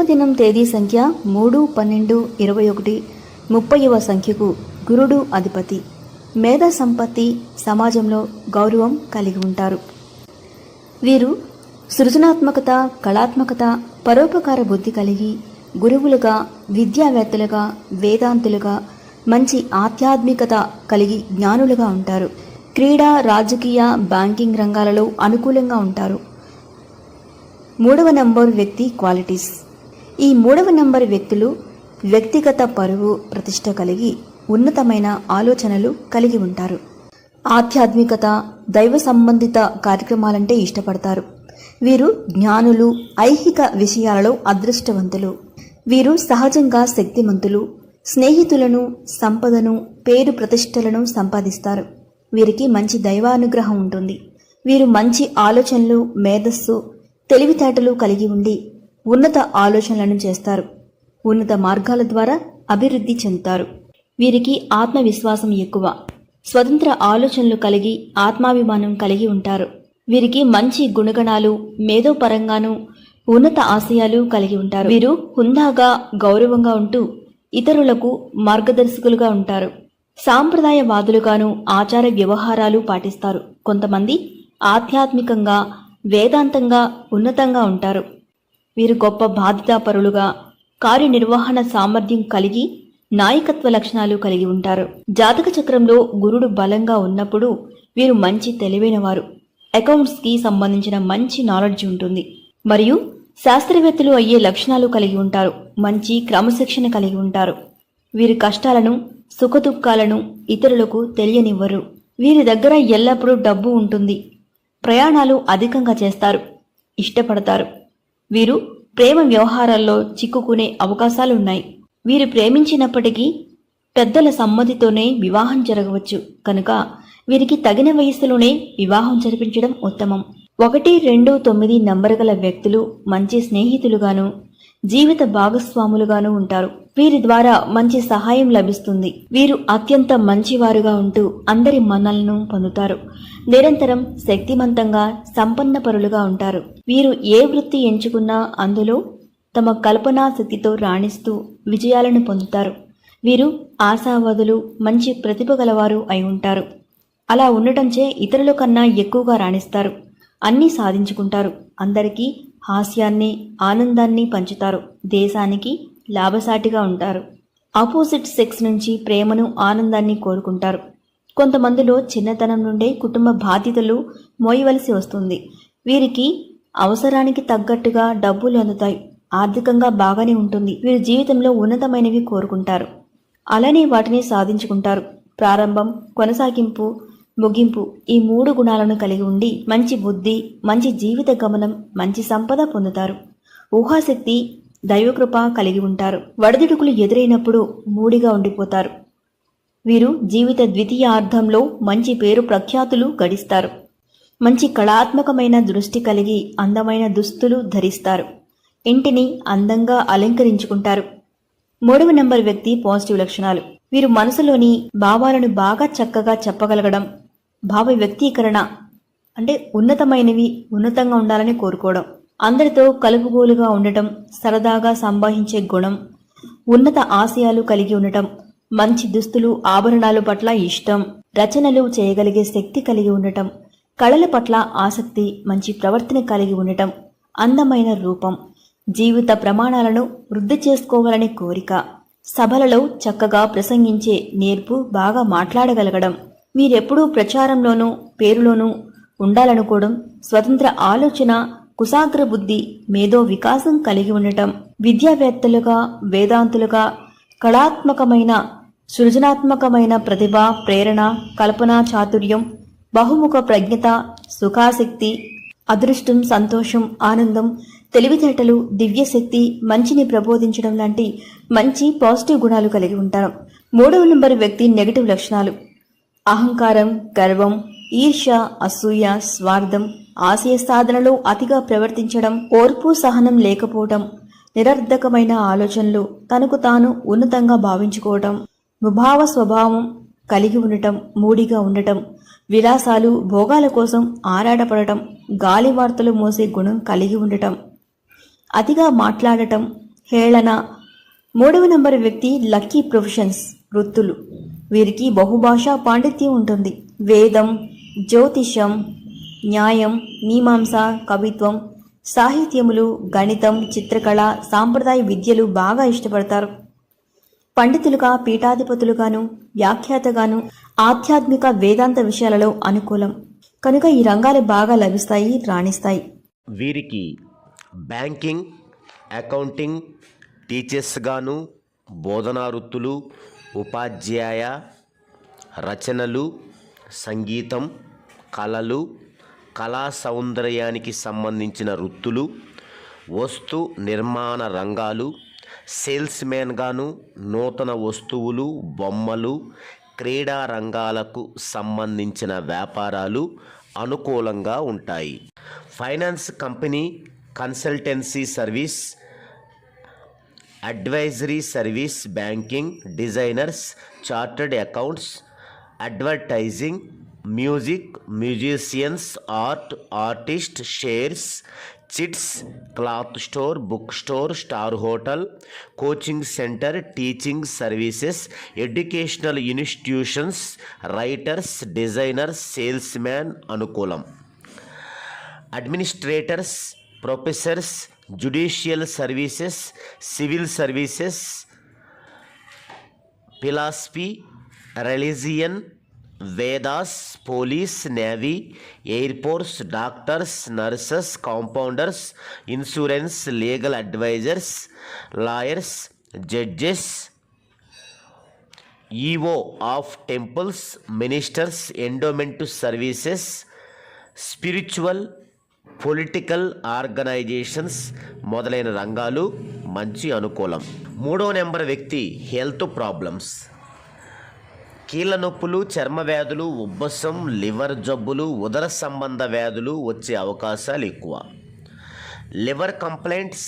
జన్మదినం తేదీ సంఖ్య 3/12/21 30వ సంఖ్యకు గురుడు అధిపతి. మేధా సంపత్తి, సమాజంలో గౌరవం కలిగి ఉంటారు. వీరు సృజనాత్మకత, కళాత్మకత, పరోపకార బుద్ధి కలిగి గురువులుగా, విద్యావేత్తలుగా, వేదాంతులుగా, మంచి ఆధ్యాత్మికత కలిగి జ్ఞానులుగా ఉంటారు. క్రీడా, రాజకీయ, బ్యాంకింగ్ రంగాలలో అనుకూలంగా ఉంటారు. 3వ నంబర్ వ్యక్తి క్వాలిటీస్. ఈ 3వ నంబర్ వ్యక్తులు వ్యక్తిగత పరువు, ప్రతిష్ట కలిగి ఉన్నతమైన ఆలోచనలు కలిగి ఉంటారు. ఆధ్యాత్మికత, దైవ సంబంధిత కార్యక్రమాలంటే ఇష్టపడతారు. వీరు జ్ఞానులు, ఐహిక విషయాలలో అదృష్టవంతులు. వీరు సహజంగా శక్తిమంతులు. స్నేహితులను, సంపదను, పేరు ప్రతిష్టలను సంపాదిస్తారు. వీరికి మంచి దైవానుగ్రహం ఉంటుంది. వీరు మంచి ఆలోచనలు, మేధస్సు, తెలివితేటలు కలిగి ఉండి ఉన్నత ఆలోచనలను చేస్తారు. ఉన్నత మార్గాల ద్వారా అభివృద్ధి చెందుతారు. వీరికి ఆత్మవిశ్వాసం ఎక్కువ. స్వతంత్ర ఆలోచనలు కలిగి ఆత్మాభిమానం కలిగి ఉంటారు. వీరికి మంచి గుణగణాలు, మేధోపరంగాను ఉన్నత ఆశయాలు కలిగి ఉంటారు. వీరు హుందాగా, గౌరవంగా ఉంటూ ఇతరులకు మార్గదర్శకులుగా ఉంటారు. సాంప్రదాయవాదులుగాను ఆచార వ్యవహారాలు పాటిస్తారు. కొంతమంది ఆధ్యాత్మికంగా, వేదాంతంగా ఉన్నతంగా ఉంటారు. వీరు గొప్ప బాధ్యతాపరులుగా, కార్యనిర్వహణ సామర్థ్యం కలిగి నాయకత్వ లక్షణాలు కలిగి ఉంటారు. జాతక చక్రంలో గురుడు బలంగా ఉన్నప్పుడు వీరు మంచి తెలివైనవారు. అకౌంట్స్కి సంబంధించిన మంచి నాలెడ్జ్ ఉంటుంది. మరియు శాస్త్రవేత్తలు అయ్యే లక్షణాలు కలిగి ఉంటారు. మంచి క్రమశిక్షణ కలిగి ఉంటారు. వీరి కష్టాలను, సుఖదుఖాలను ఇతరులకు తెలియనివ్వరు. వీరి దగ్గర ఎల్లప్పుడూ డబ్బు ఉంటుంది. ప్రయాణాలు అధికంగా చేస్తారు, ఇష్టపడతారు. వీరు ప్రేమ వ్యవహారాల్లో చిక్కుకునే అవకాశాలున్నాయి. వీరు ప్రేమించినప్పటికీ పెద్దల సమ్మతితోనే వివాహం జరగవచ్చు. కనుక వీరికి తగిన వయస్సులోనే వివాహం జరిపించడం ఉత్తమం. 1, 2, 9 నంబరు గల వ్యక్తులు మంచి స్నేహితులుగాను, జీవిత భాగస్వాములుగాను ఉంటారు. వీరి ద్వారా మంచి సహాయం లభిస్తుంది. వీరు అత్యంత మంచివారుగా ఉంటూ అందరి మన్నలను పొందుతారు. నిరంతరం శక్తిమంతంగా, సంపన్నపరులుగా ఉంటారు. వీరు ఏ వృత్తి ఎంచుకున్నా అందులో తమ కల్పనా శక్తితో రాణిస్తూ విజయాలను పొందుతారు. వీరు ఆశావాదులు, మంచి ప్రతిభ గలవారు అయి ఉంటారు. అలా ఉండటంచే ఇతరుల కన్నా ఎక్కువగా రాణిస్తారు. అన్నీ సాధించుకుంటారు. అందరికీ హాస్యాన్ని, ఆనందాన్ని పంచుతారు. దేశానికి లాభసాటిగా ఉంటారు. ఆపోజిట్ సెక్స్ నుంచి ప్రేమను, ఆనందాన్ని కోరుకుంటారు. కొంతమందిలో చిన్నతనం నుండే కుటుంబ బాధ్యతలు మోయవలసి వస్తుంది. వీరికి అవసరానికి తగ్గట్టుగా డబ్బులు అందుతాయి. ఆర్థికంగా బాగానే ఉంటుంది. వీరు జీవితంలో ఉన్నతమైనవి కోరుకుంటారు. అలానే వాటిని సాధించుకుంటారు. ప్రారంభం, కొనసాగింపు, ముగింపు ఈ 3 గుణాలను కలిగి ఉండి మంచి బుద్ధి, మంచి జీవిత గమనం, మంచి సంపద పొందుతారు. ఊహాశక్తి, దైవకృప కలిగి ఉంటారు. వడదుడుకులు ఎదురైనప్పుడు మూడిగా ఉండిపోతారు. వీరు జీవిత ద్వితీయార్థంలో మంచి పేరు ప్రఖ్యాతులు గడిస్తారు. మంచి కళాత్మకమైన దృష్టి కలిగి అందమైన దుస్తులు ధరిస్తారు. ఇంటిని అందంగా అలంకరించుకుంటారు. 3వ నంబర్ వ్యక్తి పాజిటివ్ లక్షణాలు. వీరు మనసులోని భావాలను బాగా చక్కగా చెప్పగలగడం, భావ వ్యక్తీకరణ అంటే ఉన్నతమైనవి ఉన్నతంగా ఉండాలని కోరుకోవడం, అందరితో కలుపుగోలుగా ఉండటం, సరదాగా సంభాషించే గుణం, ఉన్నత ఆశయాలు కలిగి ఉండటం, మంచి దుస్తులు, ఆభరణాల పట్ల ఇష్టం, రచనలు చేయగలిగే శక్తి కలిగి ఉండటం, కళల పట్ల ఆసక్తి, మంచి ప్రవర్తన కలిగి ఉండటం, అందమైన రూపం, జీవిత ప్రమాణాలను వృద్ధి చేసుకోవాలనే కోరిక, సభలలో చక్కగా ప్రసంగించే నేర్పు, బాగా మాట్లాడగలగడం, వీరెప్పుడూ ప్రచారంలోనూ పేరులోనూ ఉండాలనుకోవడం, స్వతంత్ర ఆలోచన, కుశాగ్ర బుద్ధి, మేధో వికాసం కలిగి ఉండటం, విద్యావేత్తలుగా, వేదాంతులుగా, కళాత్మకమైన, సృజనాత్మకమైన ప్రతిభ, ప్రేరణ, కల్పనా చాతుర్యం, బహుముఖ ప్రజ్ఞత, సుఖాశక్తి, అదృష్టం, సంతోషం, ఆనందం, తెలివితేటలు, దివ్యశక్తి, మంచిని ప్రబోధించడం లాంటి మంచి పాజిటివ్ గుణాలు కలిగి ఉంటారు. 3వ నంబర్ వ్యక్తి నెగటివ్ లక్షణాలు. అహంకారం, గర్వం, ఈర్ష్య, అసూయ, స్వార్థం, ఆశయ సాధనలో అతిగా ప్రవర్తించడం, ఓర్పు సహనం లేకపోవడం, నిరర్ధకమైన ఆలోచనలు, తనకు తాను ఉన్నతంగా భావించుకోవటం, ముభావ స్వభావం కలిగి ఉండటం, మూడిగా ఉండటం, విలాసాలు, భోగాల కోసం ఆరాటపడటం, గాలి వార్తలు మోసే గుణం కలిగి ఉండటం, అతిగా మాట్లాడటం, హేళన. 3వ నంబర్ వ్యక్తి లక్కీ ప్రొఫెషన్స్ వృత్తులు. వీరికి బహుభాషా పాండిత్యం ఉంటుంది. వేదం, జ్యోతిషం, న్యాయం, మీమాంస, కవిత్వం, సాహిత్యములు, గణితం, చిత్రకళ, సాంప్రదాయ విద్యలు బాగా ఇష్టపడతారు. పండితులుగా, పీఠాధిపతులుగాను, వ్యాఖ్యాతగాను, ఆధ్యాత్మిక వేదాంత విషయాలలో అనుకూలం కనుక ఈ రంగాలు బాగా లభిస్తాయి, రాణిస్తాయి. వీరికి బ్యాంకింగ్, అకౌంటింగ్, టీచర్స్ గాను, బోధనా వృత్తులు, ఉపాధ్యాయ, రచనలు, సంగీతం, కళలు, కళా సౌందర్యానికి సంబంధించిన వృత్తులు, వస్తు నిర్మాణ రంగాలు, సేల్స్ మ్యాన్ గాను, నూతన వస్తువులు, బొమ్మలు, క్రీడా రంగాలకు సంబంధించిన వ్యాపారాలు అనుకూలంగా ఉంటాయి. Finance company, consultancy service, advisory service, banking, designers, chartered accounts, advertising, music, musicians, artist, shares, chits, cloth store, book store, star hotel, coaching centre, teaching services, educational institutions, writers, designers, salesman అనుకూలం. Administrators, professors, judicial services, civil services, philosophy, religion, Vedas, police, navy, air force, doctors, nurses, compounders, insurance, legal advisers, lawyers, judges, EO of temples, ministers, endowment services, spiritual, political organisations మొదలైన రంగాలు మంచి అనుకూలం. 3వ number వ్యక్తి health problems. కీళ్ళ నొప్పులు, చర్మ వ్యాధులు, ఉబ్బసం, లివర్ జబ్బులు, ఉదర సంబంధ వ్యాధులు వచ్చే అవకాశాలు ఎక్కువ. Liver complaints,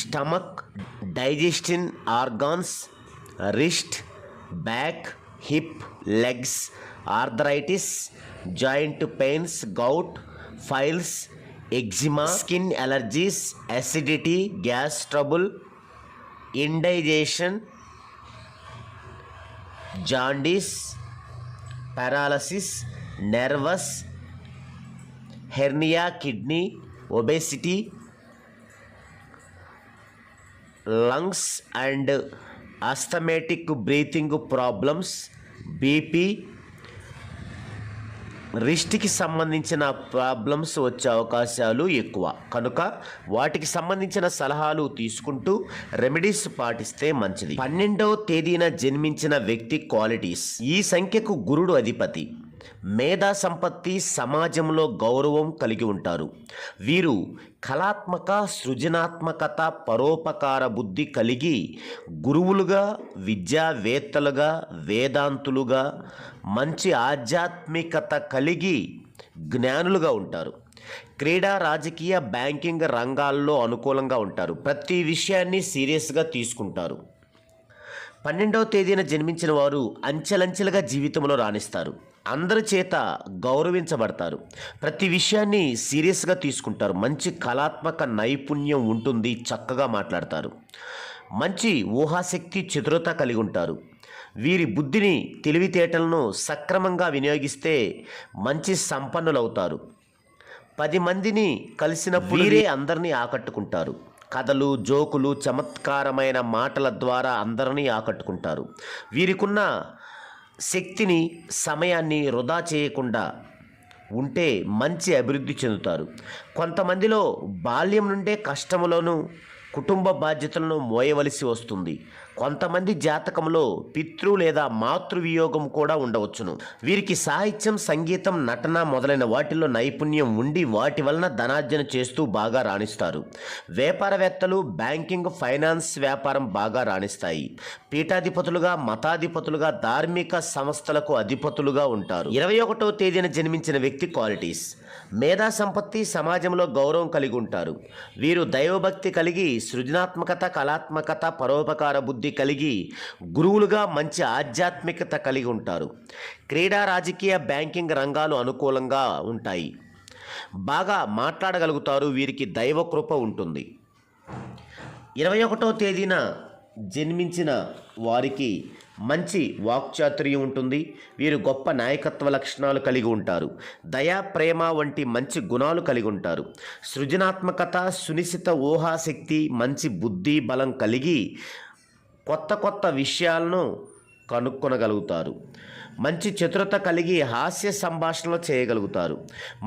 stomach, digestive organs, wrist, back, hip, legs, arthritis, joint pains, gout, piles, eczema, skin allergies, acidity, gas trouble, indigestion, jaundice, paralysis, nervous, hernia, kidney, obesity, lungs and asthmatic breathing problems, BP, రిస్ట్కి సంబంధించిన problems వచ్చే అవకాశాలు ఎక్కువ కనుక వాటికి సంబంధించిన సలహాలు తీసుకుంటూ రెమెడీస్ పాటిస్తే మంచిది. 12వ తేదీన జన్మించిన వ్యక్తి క్వాలిటీస్. ఈ సంఖ్యకు గురుడు అధిపతి. మేధా సంపత్తి, సమాజంలో గౌరవం కలిగి ఉంటారు. వీరు కళాత్మక, సృజనాత్మకత, పరోపకార బుద్ధి కలిగి గురువులుగా, విద్యావేత్తలుగా, వేదాంతులుగా, మంచి ఆధ్యాత్మికత కలిగి జ్ఞానులుగా ఉంటారు. క్రీడా, రాజకీయ, బ్యాంకింగ్ రంగాల్లో అనుకూలంగా ఉంటారు. ప్రతి విషయాన్ని సీరియస్గా తీసుకుంటారు. 12వ తేదీన జన్మించిన వారు అంచెలంచెలుగా జీవితంలో రాణిస్తారు. అందరి చేత గౌరవించబడతారు. ప్రతి విషయాన్ని సీరియస్గా తీసుకుంటారు. మంచి కళాత్మక నైపుణ్యం ఉంటుంది. చక్కగా మాట్లాడతారు. మంచి ఊహాశక్తి, చతురత కలిగి ఉంటారు. వీరి బుద్ధిని, తెలివితేటలను సక్రమంగా వినియోగిస్తే మంచి సంపన్నులవుతారు. 10 మందిని కలిసినప్పుడు వీరే అందరినీ ఆకట్టుకుంటారు. కథలు, జోకులు, చమత్కారమైన మాటల ద్వారా అందరినీ ఆకట్టుకుంటారు. వీరికున్న శక్తిని, సమయాన్ని వృధా చేయకుండా ఉంటే మంచి అభివృద్ధి చెందుతారు. కొంతమందిలో బాల్యం నుండే కష్టములను, కుటుంబ బాధ్యతలను మోయవలసి వస్తుంది. కొంతమంది జాతకంలో పితృ లేదా మాతృవియోగం కూడా ఉండవచ్చును. వీరికి సాహిత్యం, సంగీతం, నటన మొదలైన వాటిల్లో నైపుణ్యం ఉండి వాటి వలన ధనార్జన చేస్తూ బాగా రాణిస్తారు. వ్యాపారవేత్తలు, బ్యాంకింగ్, ఫైనాన్స్ వ్యాపారం బాగా రాణిస్తాయి. పీఠాధిపతులుగా, మతాధిపతులుగా, ధార్మిక సంస్థలకు అధిపతులుగా ఉంటారు. 21వ తేదీన జన్మించిన వ్యక్తి క్వాలిటీస్. మేధా సంపత్తి, సమాజంలో గౌరవం కలిగి ఉంటారు. వీరు దైవభక్తి కలిగి, సృజనాత్మకత, కళాత్మకత, పరోపకార బుద్ధి కలిగి గురువులుగా మంచి ఆధ్యాత్మికత కలిగి ఉంటారు. క్రీడా, రాజకీయ, బ్యాంకింగ్ రంగాలు అనుకూలంగా ఉంటాయి. బాగా మాట్లాడగలుగుతారు. వీరికి దైవ కృప ఉంటుంది. 21వ తేదీన జన్మించిన వారికి మంచి వాక్చాతుర్యం ఉంటుంది. వీరు గొప్ప నాయకత్వ లక్షణాలు కలిగి ఉంటారు. దయా, ప్రేమ వంటి మంచి గుణాలు కలిగి ఉంటారు. సృజనాత్మకత, సునిశ్చిత ఊహాశక్తి, మంచి బుద్ధి బలం కలిగి కొత్త కొత్త విషయాలను కనుక్కొనగలుగుతారు. మంచి చతురత కలిగి హాస్య సంభాషణలు చేయగలుగుతారు.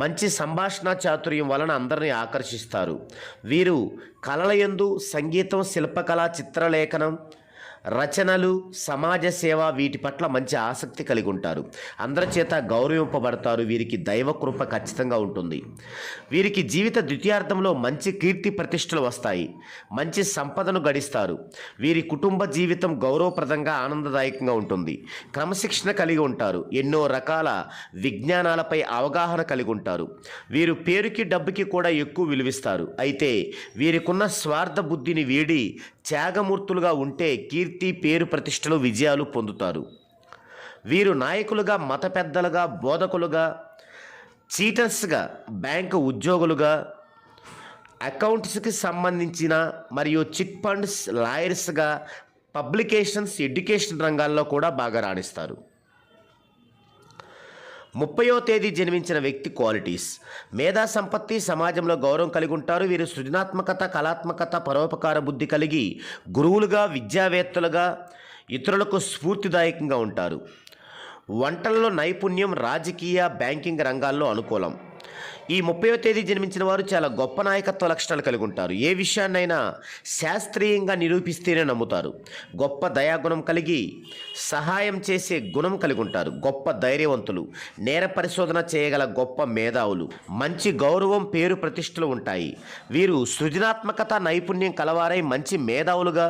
మంచి సంభాషణ చాతుర్యం వలన అందరినీ ఆకర్షిస్తారు. వీరు కళల యందు సంగీతం, శిల్పకళ, చిత్రలేఖనం, రచనలు, సమాజ సేవ వీటి పట్ల మంచి ఆసక్తి కలిగి ఉంటారు. అందరి చేత గౌరవింపబడతారు. వీరికి దైవకృప ఖచ్చితంగా ఉంటుంది. వీరికి జీవిత ద్వితీయార్థంలో మంచి కీర్తి ప్రతిష్టలు వస్తాయి. మంచి సంపదను గడిస్తారు. వీరి కుటుంబ జీవితం గౌరవప్రదంగా, ఆనందదాయకంగా ఉంటుంది. క్రమశిక్షణ కలిగి ఉంటారు. ఎన్నో రకాల విజ్ఞానాలపై అవగాహన కలిగి ఉంటారు. వీరు పేరుకి, డబ్బుకి కూడా ఎక్కువ విలువిస్తారు. అయితే వీరికున్న స్వార్థ బుద్ధిని వీడి త్యాగమూర్తులుగా ఉంటే కీర్తి, పేరు, ప్రతిష్టలు, విజయాలు పొందుతారు. వీరు నాయకులుగా, మత పెద్దలుగా, బోధకులుగా, చీటర్స్గా, బ్యాంకు ఉద్యోగులుగా, అకౌంట్స్కి సంబంధించిన మరియు చిట్ ఫండ్స్, లాయర్స్గా, పబ్లికేషన్స్, ఎడ్యుకేషన్ రంగాల్లో కూడా బాగా రాణిస్తారు. 30వ తేదీ జన్మించిన వ్యక్తి క్వాలిటీస్: మేధా సంపత్తి, సమాజంలో గౌరవం కలిగి ఉంటారు. వీరు సృజనాత్మకత, కళాత్మకత, పరోపకార బుద్ధి కలిగి గురువులుగా, విద్యావేత్తలుగా ఇతరులకు స్ఫూర్తిదాయకంగా ఉంటారు. వంటలలో నైపుణ్యం, రాజకీయ, బ్యాంకింగ్ రంగాల్లో అనుకూలం. ఈ 30వ తేదీ జన్మించిన వారు చాలా గొప్ప నాయకత్వ లక్షణాలు కలిగి ఉంటారు. ఏ విషయాన్నైనా శాస్త్రీయంగా నిరూపిస్తేనే నమ్ముతారు. గొప్ప దయాగుణం కలిగి సహాయం చేసే గుణం కలిగి ఉంటారు. గొప్ప ధైర్యవంతులు, నేర పరిశోధన చేయగల గొప్ప మేధావులు, మంచి గౌరవం, పేరు, ప్రతిష్టలు ఉంటాయి. వీరు సృజనాత్మకత, నైపుణ్యం కలవారై మంచి మేధావులుగా,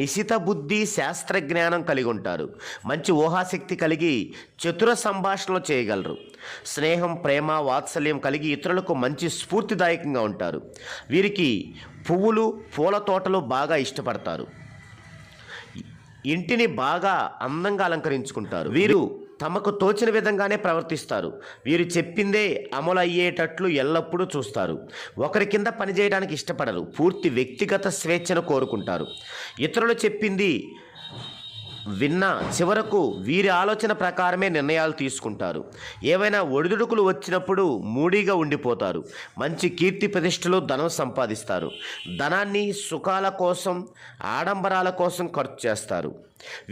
నిశిత బుద్ధి, శాస్త్రజ్ఞానం కలిగి ఉంటారు. మంచి ఊహాశక్తి కలిగి చతుర సంభాషణలు చేయగలరు. స్నేహం, ప్రేమ, వాత్సల్యం కలిగి ఇతరులకు మంచి స్ఫూర్తిదాయకంగా ఉంటారు. వీరికి పువ్వులు, పూల తోటలు బాగా ఇష్టపడతారు. ఇంటిని బాగా అందంగా అలంకరించుకుంటారు. వీరు తమకు తోచిన విధంగానే ప్రవర్తిస్తారు. వీరు చెప్పిందే అమలు అయ్యేటట్లు ఎల్లప్పుడూ చూస్తారు. ఒకరి కింద పనిచేయడానికి ఇష్టపడరు. పూర్తి వ్యక్తిగత స్వేచ్ఛను కోరుకుంటారు. ఇతరులు చెప్పింది విన్నా చివరకు వీరి ఆలోచన ప్రకారమే నిర్ణయాలు తీసుకుంటారు. ఏవైనా ఒడిదుడుకులు వచ్చినప్పుడు మూడీగా ఉండిపోతారు. మంచి కీర్తి ప్రతిష్టలు, ధనం సంపాదిస్తారు. ధనాన్ని సుఖాల కోసం, ఆడంబరాల కోసం ఖర్చు చేస్తారు.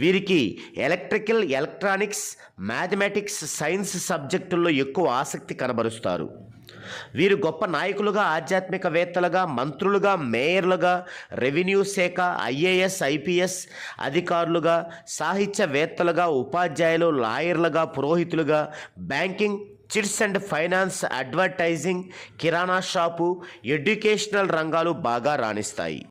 వీరికి ఎలక్ట్రికల్, ఎలక్ట్రానిక్స్, మ్యాథమెటిక్స్, సైన్స్ సబ్జెక్టుల్లో ఎక్కువ ఆసక్తి కనబరుస్తారు. వీరు గొప్ప నాయకులుగా, ఆధ్యాత్మికవేత్తలుగా, మంత్రులుగా, మేయర్లుగా, రెవెన్యూ శాఖ, ఐఏఎస్, ఐపీఎస్ అధికారులుగా, సాహిత్యవేత్తలుగా, ఉపాధ్యాయులు, లాయర్లుగా, పురోహితులుగా, banking, chits and finance, advertising, కిరాణా షాపు, ఎడ్యుకేషనల్ రంగాలు బాగా రాణిస్తాయి.